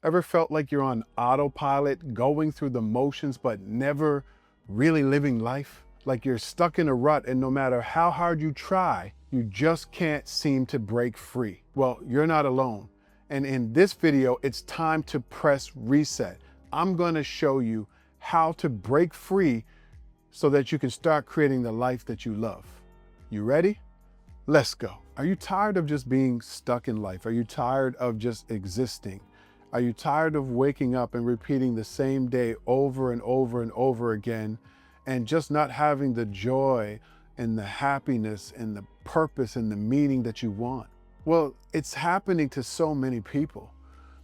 Ever felt like you're on autopilot, going through the motions, but never really living life? Like you're stuck in a rut and no matter how hard you try, you just can't seem to break free. Well, you're not alone. And in this video, it's time to press reset. I'm going to show you how to break free so that you can start creating the life that you love. You ready? Let's go. Are you tired of just being stuck in life? Are you tired of just existing? Are you tired of waking up and repeating the same day over and over and over again and just not having the joy and the happiness and the purpose and the meaning that you want? Well, it's happening to so many people.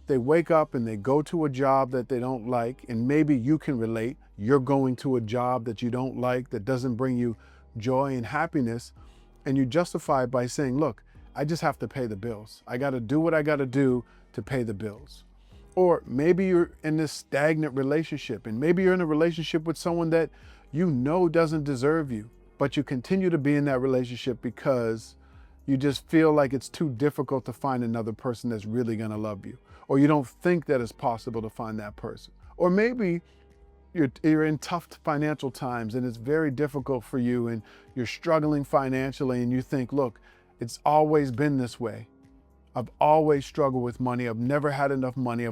They wake up and they go to a job that they don't like, and maybe you can relate. You're going to a job that you don't like, that doesn't bring you joy and happiness, and you justify it by saying, look, I just have to pay the bills. I got to do what I got to do to pay the bills. Or maybe you're in this stagnant relationship, and maybe you're in a relationship with someone that you know doesn't deserve you, but you continue to be in that relationship because you just feel like it's too difficult to find another person that's really going to love you, or you don't think that it's possible to find that person. Or maybe you're in tough financial times and it's very difficult for you and you're struggling financially and you think, look, it's always been this way. I've always struggled with money. I've never had enough money.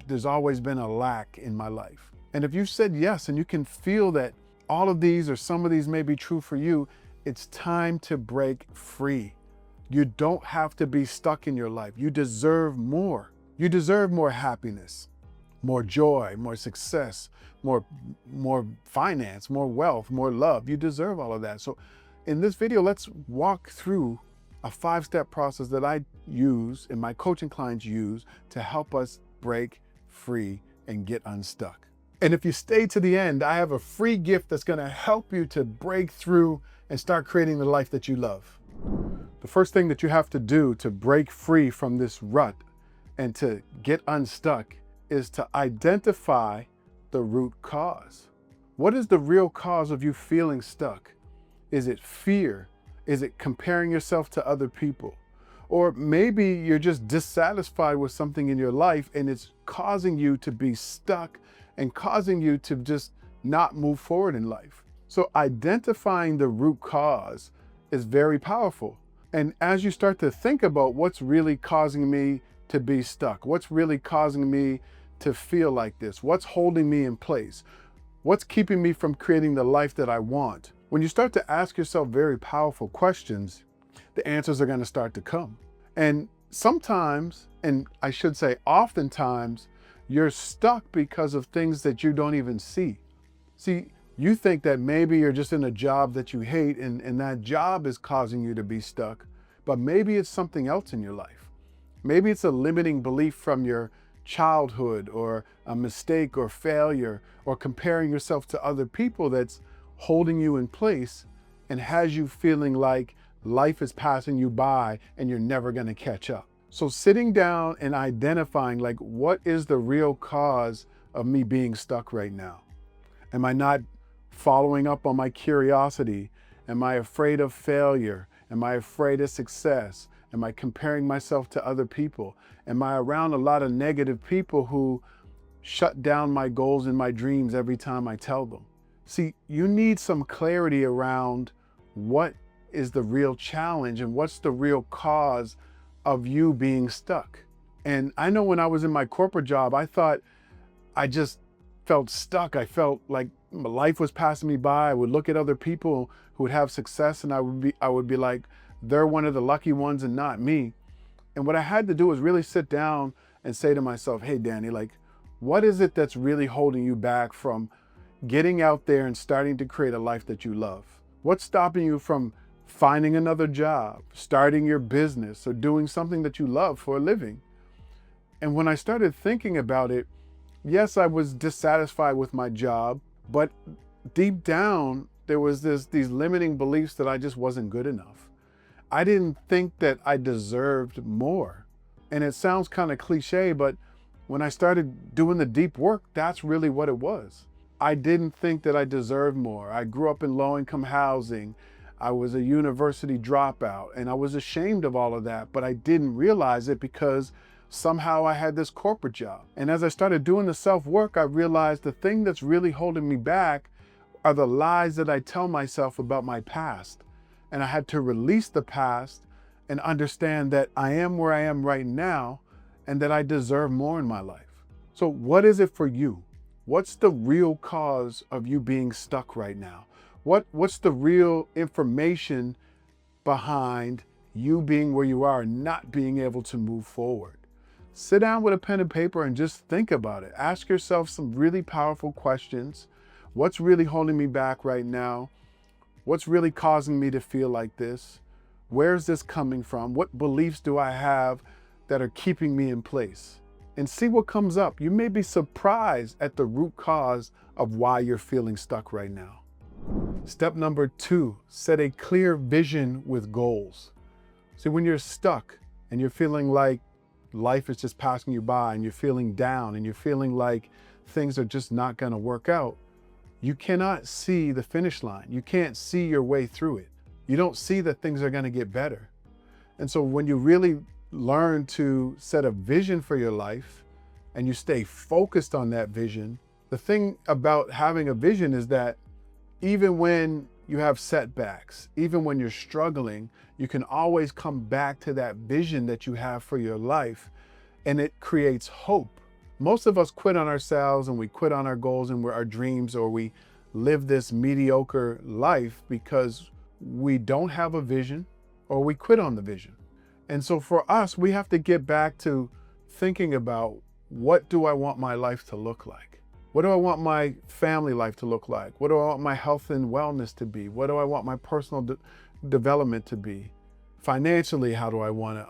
There's always been a lack in my life. And if you said yes and you can feel that all of these or some of these may be true for you, it's time to break free. You don't have to be stuck in your life. You deserve more. You deserve more happiness, more joy, more success, more finance, more wealth, more love. You deserve all of that. So in this video, let's walk through a 5-step process that I use and my coaching clients use to help us break free and get unstuck. And if you stay to the end, I have a free gift that's going to help you to break through and start creating the life that you love. The first thing that you have to do to break free from this rut and to get unstuck is to identify the root cause. What is the real cause of you feeling stuck? Is it fear? Is it comparing yourself to other people? Or maybe you're just dissatisfied with something in your life and it's causing you to be stuck and causing you to just not move forward in life. So identifying the root cause is very powerful. And as you start to think about what's really causing me to be stuck, what's really causing me to feel like this, what's holding me in place, what's keeping me from creating the life that I want, when you start to ask yourself very powerful questions, the answers are going to start to come. And sometimes, and I should say oftentimes, you're stuck because of things that you don't even see. See, you think that maybe you're just in a job that you hate and that job is causing you to be stuck, but maybe it's something else in your life. Maybe it's a limiting belief from your childhood or a mistake or failure or comparing yourself to other people that's holding you in place and has you feeling like life is passing you by and you're never going to catch up. So sitting down and identifying like, what is the real cause of me being stuck right now? Am I not following up on my curiosity? Am I afraid of failure? Am I afraid of success? Am I comparing myself to other people? Am I around a lot of negative people who shut down my goals and my dreams every time I tell them? See, you need some clarity around what is the real challenge and what's the real cause of you being stuck. And I know when I was in my corporate job, I thought I just felt stuck. I felt like my life was passing me by. I would look at other people who would have success and I would be like, they're one of the lucky ones and not me. And what I had to do was really sit down and say to myself, hey, Danny, like, what is it that's really holding you back from getting out there and starting to create a life that you love? What's stopping you from finding another job, starting your business, or doing something that you love for a living? And when I started thinking about it, yes, I was dissatisfied with my job, but deep down, there was these limiting beliefs that I just wasn't good enough. I didn't think that I deserved more. And it sounds kind of cliche, but when I started doing the deep work, that's really what it was. I didn't think that I deserved more. I grew up in low-income housing. I was a university dropout, and I was ashamed of all of that, but I didn't realize it because Somehow I had this corporate job. And as I started doing the self-work, I realized the thing that's really holding me back are the lies that I tell myself about my past. And I had to release the past and understand that I am where I am right now and that I deserve more in my life. So what is it for you? What's the real cause of you being stuck right now? What's the real information behind you being where you are and not being able to move forward? Sit down with a pen and paper and just think about it. Ask yourself some really powerful questions. What's really holding me back right now? What's really causing me to feel like this? Where's this coming from? What beliefs do I have that are keeping me in place? And see what comes up. You may be surprised at the root cause of why you're feeling stuck right now. Step number 2, set a clear vision with goals. See, when you're stuck and you're feeling like life is just passing you by and you're feeling down and you're feeling like things are just not going to work out, you cannot see the finish line. You can't see your way through it. You don't see that things are going to get better. And so when you really learn to set a vision for your life and you stay focused on that vision, the thing about having a vision is that even when you have setbacks, even when you're struggling, you can always come back to that vision that you have for your life, and it creates hope. Most of us quit on ourselves and we quit on our goals and our dreams, or we live this mediocre life because we don't have a vision or we quit on the vision. And so for us, we have to get back to thinking about, what do I want my life to look like? What do I want my family life to look like? What do I want my health and wellness to be? What do I want my personal development to be? Financially, how do I want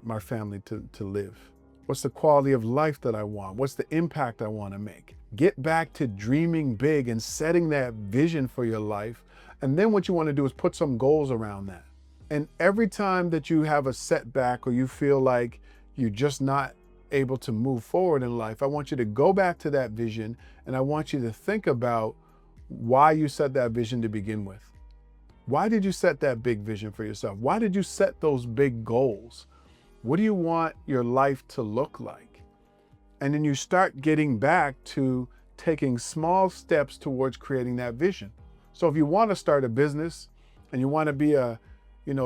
my family to live? What's the quality of life that I want? What's the impact I want to make? Get back to dreaming big and setting that vision for your life. And then what you want to do is put some goals around that. And every time that you have a setback or you feel like you're just not able to move forward in life, I want you to go back to that vision, and I want you to think about why you set that vision to begin with. Why did you set that big vision for yourself? Why did you set those big goals? What do you want your life to look like? And then you start getting back to taking small steps towards creating that vision. So if you want to start a business and you want to be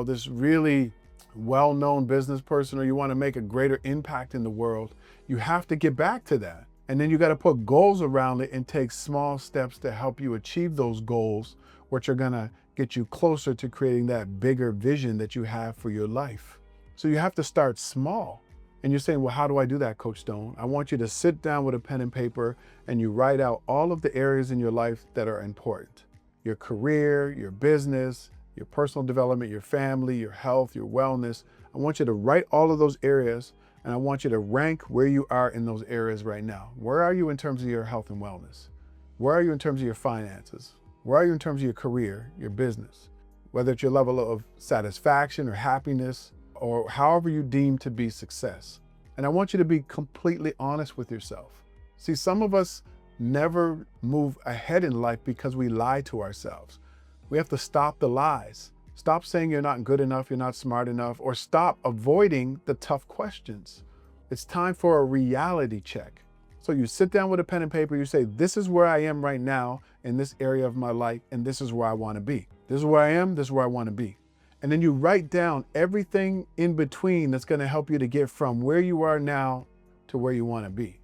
this really well-known business person, or you want to make a greater impact in the world, you have to get back to that. And then you got to put goals around it and take small steps to help you achieve those goals, which are going to get you closer to creating that bigger vision that you have for your life. So you have to start small. And you're saying, well, how do I do that, Coach Stone? I want you to sit down with a pen and paper and you write out all of the areas in your life that are important. Your career, your business, your personal development, your family, your health, your wellness. I want you to write all of those areas, and I want you to rank where you are in those areas right now. Where are you in terms of your health and wellness? Where are you in terms of your finances? Where are you in terms of your career, your business? Whether it's your level of satisfaction or happiness, or however you deem to be success. And I want you to be completely honest with yourself. See, some of us never move ahead in life because we lie to ourselves. We have to stop the lies. Stop saying you're not good enough, you're not smart enough, or stop avoiding the tough questions. It's time for a reality check. So you sit down with a pen and paper, you say, this is where I am right now in this area of my life, and this is where I want to be. This is where I am, this is where I want to be. And then you write down everything in between that's going to help you to get from where you are now to where you want to be.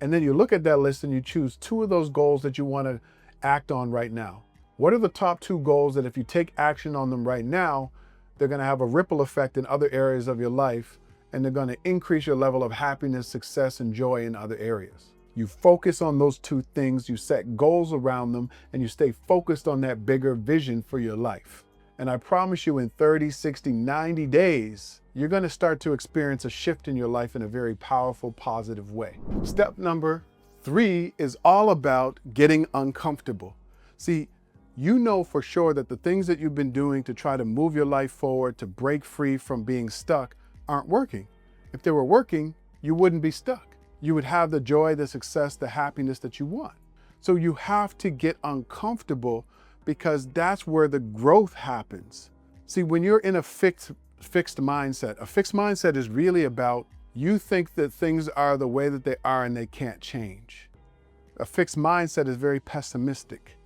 And then you look at that list and you choose 2 of those goals that you want to act on right now. What are the top 2 goals that if you take action on them right now, they're going to have a ripple effect in other areas of your life, and they're going to increase your level of happiness, success, and joy in other areas. You focus on those 2 things, you set goals around them, and you stay focused on that bigger vision for your life. And I promise you, in 30, 60, 90 days, you're going to start to experience a shift in your life in a very powerful, positive way. Step number 3 is all about getting uncomfortable. See, you know for sure that the things that you've been doing to try to move your life forward, to break free from being stuck, aren't working. If they were working, you wouldn't be stuck. You would have the joy, the success, the happiness that you want. So you have to get uncomfortable, because that's where the growth happens. See, when you're in a fixed mindset, a fixed mindset is really about You think that things are the way that they are and they can't change. A fixed mindset is very pessimistic.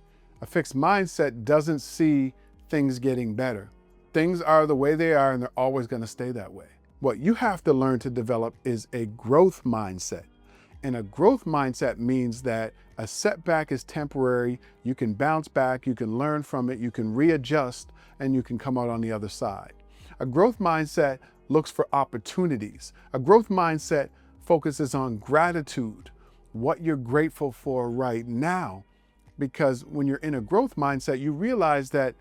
A fixed mindset doesn't see things getting better. Things are the way they are and they're always going to stay that way. What you have to learn to develop is a growth mindset. And a growth mindset means that a setback is temporary. You can bounce back, you can learn from it, you can readjust, and you can come out on the other side. A growth mindset looks for opportunities. A growth mindset focuses on gratitude, what you're grateful for right now. Because when you're in a growth mindset, you realize that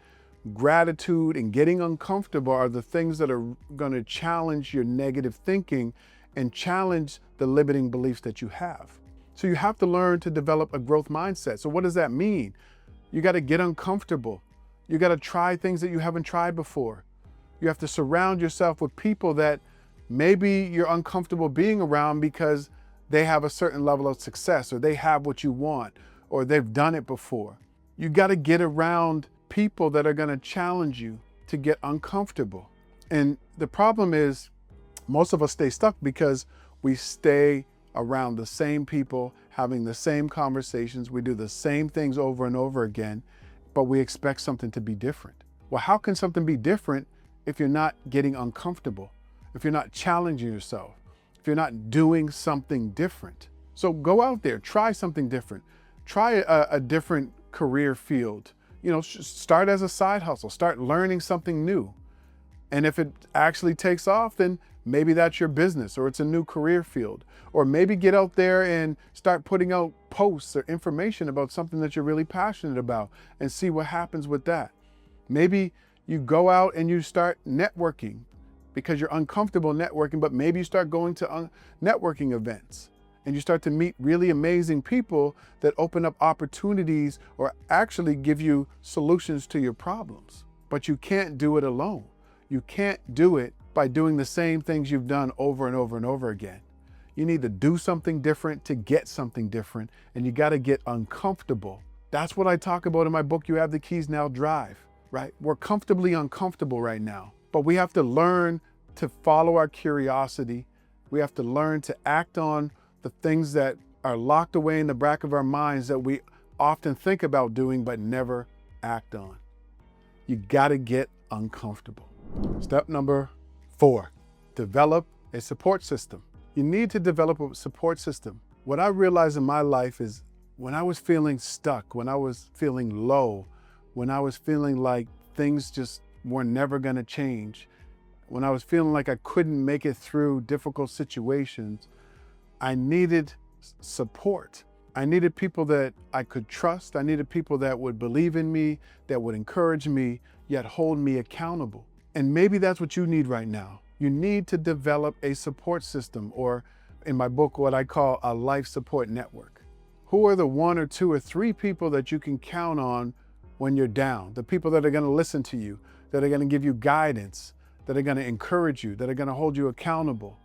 gratitude and getting uncomfortable are the things that are going to challenge your negative thinking and challenge the limiting beliefs that you have. So you have to learn to develop a growth mindset. So what does that mean? You got to get uncomfortable. You got to try things that you haven't tried before. You have to surround yourself with people that maybe you're uncomfortable being around because they have a certain level of success, or they have what you want, or they've done it before. You got to get around people that are going to challenge you to get uncomfortable. And the problem is most of us stay stuck because we stay around the same people, having the same conversations. We do the same things over and over again, but we expect something to be different. Well, how can something be different if you're not getting uncomfortable, if you're not challenging yourself, if you're not doing something different? So go out there, try something different. Try a different career field. Start as a side hustle, start learning something new. And if it actually takes off, then maybe that's your business, or it's a new career field. Or maybe get out there and start putting out posts or information about something that you're really passionate about and see what happens with that. Maybe you go out and you start networking because you're uncomfortable networking, but maybe you start going to networking events and you start to meet really amazing people that open up opportunities or actually give you solutions to your problems. But you can't do it alone. You can't do it by doing the same things you've done over and over and over again. You need to do something different to get something different, and you got to get uncomfortable. That's what I talk about in my book, You Have the Keys, Now Drive, right? We're comfortably uncomfortable right now, but we have to learn to follow our curiosity. We have to learn to act on the things that are locked away in the back of our minds that we often think about doing but never act on. You got to get uncomfortable. Step number 4, develop a support system. You need to develop a support system. What I realized in my life is when I was feeling stuck, when I was feeling low, when I was feeling like things just were never going to change, when I was feeling like I couldn't make it through difficult situations, I needed support. I needed people that I could trust. I needed people that would believe in me, that would encourage me, yet hold me accountable. And maybe that's what you need right now. You need to develop a support system, or in my book, what I call a life support network. Who are the 1 or 2 or 3 people that you can count on when you're down? The people that are going to listen to you, that are going to give you guidance, that are going to encourage you, that are going to hold you accountable,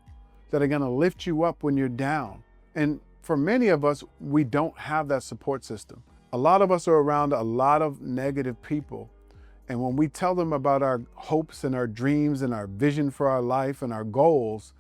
that are going to lift you up when you're down. And for many of us, we don't have that support system. A lot of us are around a lot of negative people. And when we tell them about our hopes and our dreams and our vision for our life and our goals,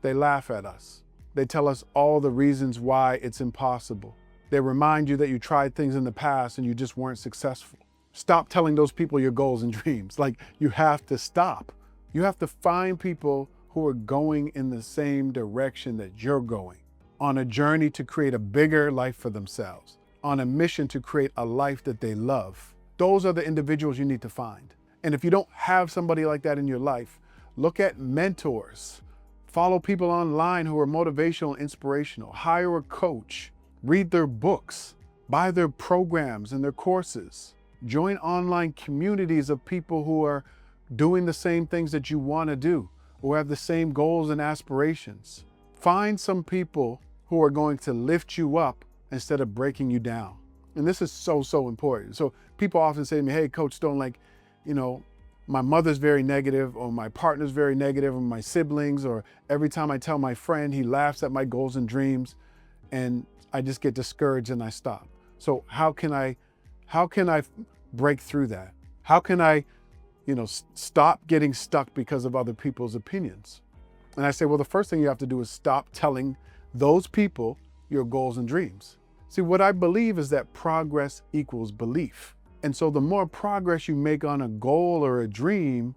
they laugh at us. They tell us all the reasons why it's impossible. They remind you that you tried things in the past and you just weren't successful. Stop telling those people your goals and dreams. Like, you have to stop. You have to find people who are going in the same direction that you're going, on a journey to create a bigger life for themselves, on a mission to create a life that they love. Those are the individuals you need to find. And if you don't have somebody like that in your life, look at mentors. Follow people online who are motivational and inspirational. Hire a coach. Read their books. Buy their programs and their courses. Join online communities of people who are doing the same things that you want to do, who have the same goals and aspirations. Find some people who are going to lift you up instead of breaking you down. And this is so, so important. So people often say to me, hey, Coach Stone, my mother's very negative, or my partner's very negative, or my siblings, or every time I tell my friend, he laughs at my goals and dreams, and I just get discouraged and I stop. So how can I break through that? How can I, stop getting stuck because of other people's opinions? And I say, well, the first thing you have to do is stop telling those people your goals and dreams. See, what I believe is that progress equals belief. And so the more progress you make on a goal or a dream,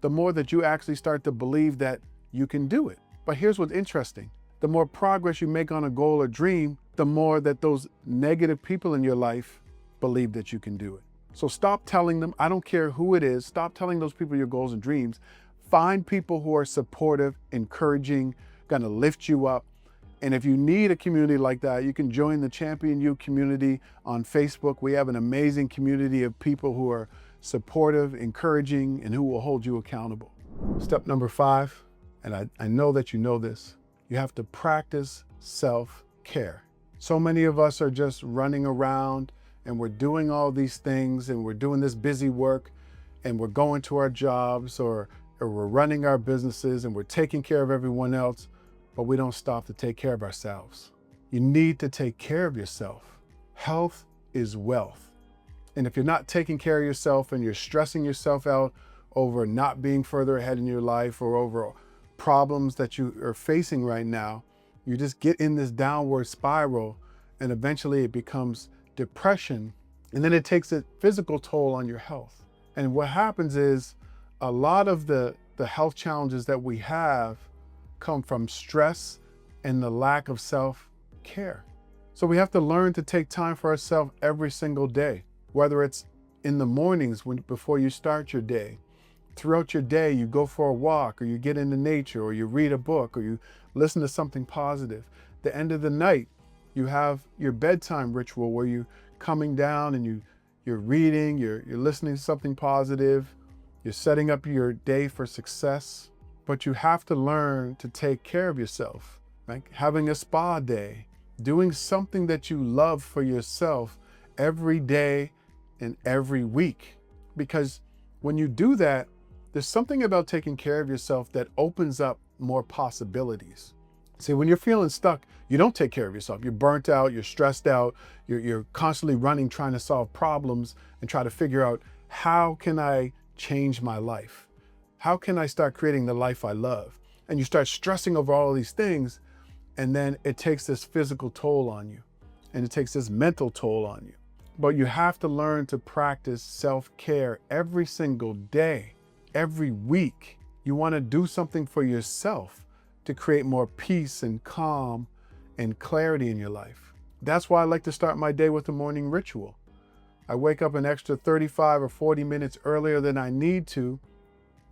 the more that you actually start to believe that you can do it. But here's what's interesting. The more progress you make on a goal or dream, the more that those negative people in your life believe that you can do it. So stop telling them, I don't care who it is, stop telling those people your goals and dreams. Find people who are supportive, encouraging, gonna lift you up. And if you need a community like that, you can join the Champion You community on Facebook. We have an amazing community of people who are supportive, encouraging, and who will hold you accountable. Step number 5, and I know that you know this, you have to practice self-care. So many of us are just running around and we're doing all these things and we're doing this busy work and we're going to our jobs or we're running our businesses and we're taking care of everyone else, but we don't stop to take care of ourselves. You need to take care of yourself. Health is wealth. And if you're not taking care of yourself and you're stressing yourself out over not being further ahead in your life or over problems that you are facing right now, you just get in this downward spiral and eventually it becomes depression. And then it takes a physical toll on your health. And what happens is a lot of the health challenges that we have come from stress and the lack of self-care. So we have to learn to take time for ourselves every single day, whether it's in the mornings before you start your day. Throughout your day, you go for a walk or you get into nature or you read a book or you listen to something positive. The end of the night, you have your bedtime ritual where you're coming down and you're reading, you're listening to something positive, you're setting up your day for success. But you have to learn to take care of yourself, like having a spa day, doing something that you love for yourself every day and every week. Because when you do that, there's something about taking care of yourself that opens up more possibilities. See, when you're feeling stuck, you don't take care of yourself. You're burnt out, you're stressed out, you're constantly running, trying to solve problems and try to figure out, how can I change my life? How can I start creating the life I love? And you start stressing over all of these things, and then it takes this physical toll on you, and it takes this mental toll on you. But you have to learn to practice self-care every single day, every week. You want to do something for yourself to create more peace and calm and clarity in your life. That's why I like to start my day with a morning ritual. I wake up an extra 35 or 40 minutes earlier than I need to,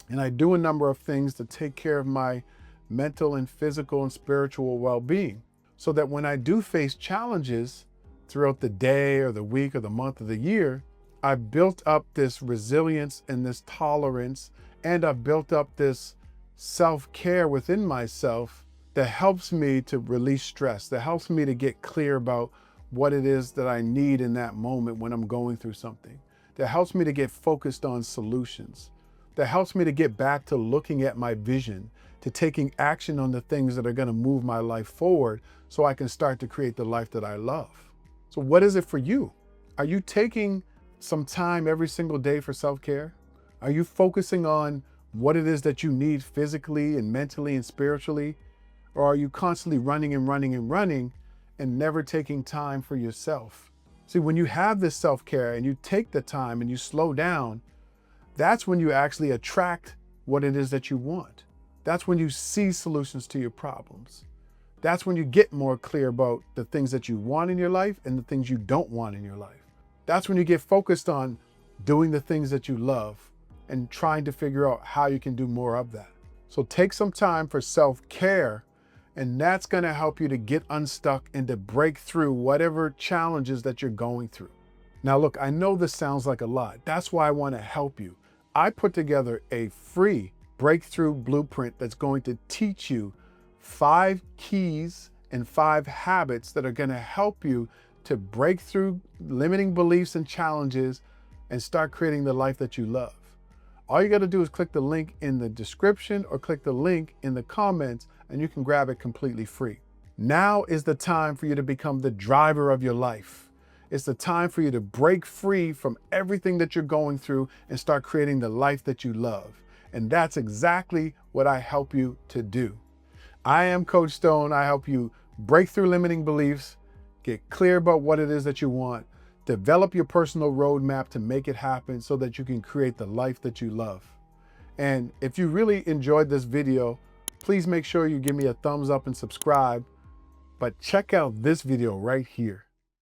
and I do a number of things to take care of my mental and physical and spiritual well-being, so that when I do face challenges throughout the day or the week or the month or the year, I've built up this resilience and this tolerance, and I've built up this self-care within myself that helps me to release stress, that helps me to get clear about what it is that I need in that moment when I'm going through something, that helps me to get focused on solutions, that helps me to get back to looking at my vision, to taking action on the things that are going to move my life forward so I can start to create the life that I love. So what is it for you? Are you taking some time every single day for self-care? Are you focusing on what it is that you need physically and mentally and spiritually? Or are you constantly running and running and running and never taking time for yourself? See, when you have this self-care and you take the time and you slow down, that's when you actually attract what it is that you want. That's when you see solutions to your problems. That's when you get more clear about the things that you want in your life and the things you don't want in your life. That's when you get focused on doing the things that you love and trying to figure out how you can do more of that. So take some time for self-care, and that's going to help you to get unstuck and to break through whatever challenges that you're going through. Now look, I know this sounds like a lot. That's why I want to help you. I put together a free breakthrough blueprint that's going to teach you 5 keys and 5 habits that are going to help you to break through limiting beliefs and challenges and start creating the life that you love. All you got to do is click the link in the description or click the link in the comments and you can grab it completely free. Now is the time for you to become the driver of your life. It's the time for you to break free from everything that you're going through and start creating the life that you love. And that's exactly what I help you to do. I am Coach Stone. I help you break through limiting beliefs, get clear about what it is that you want, develop your personal roadmap to make it happen so that you can create the life that you love. And if you really enjoyed this video, please make sure you give me a thumbs up and subscribe. But check out this video right here.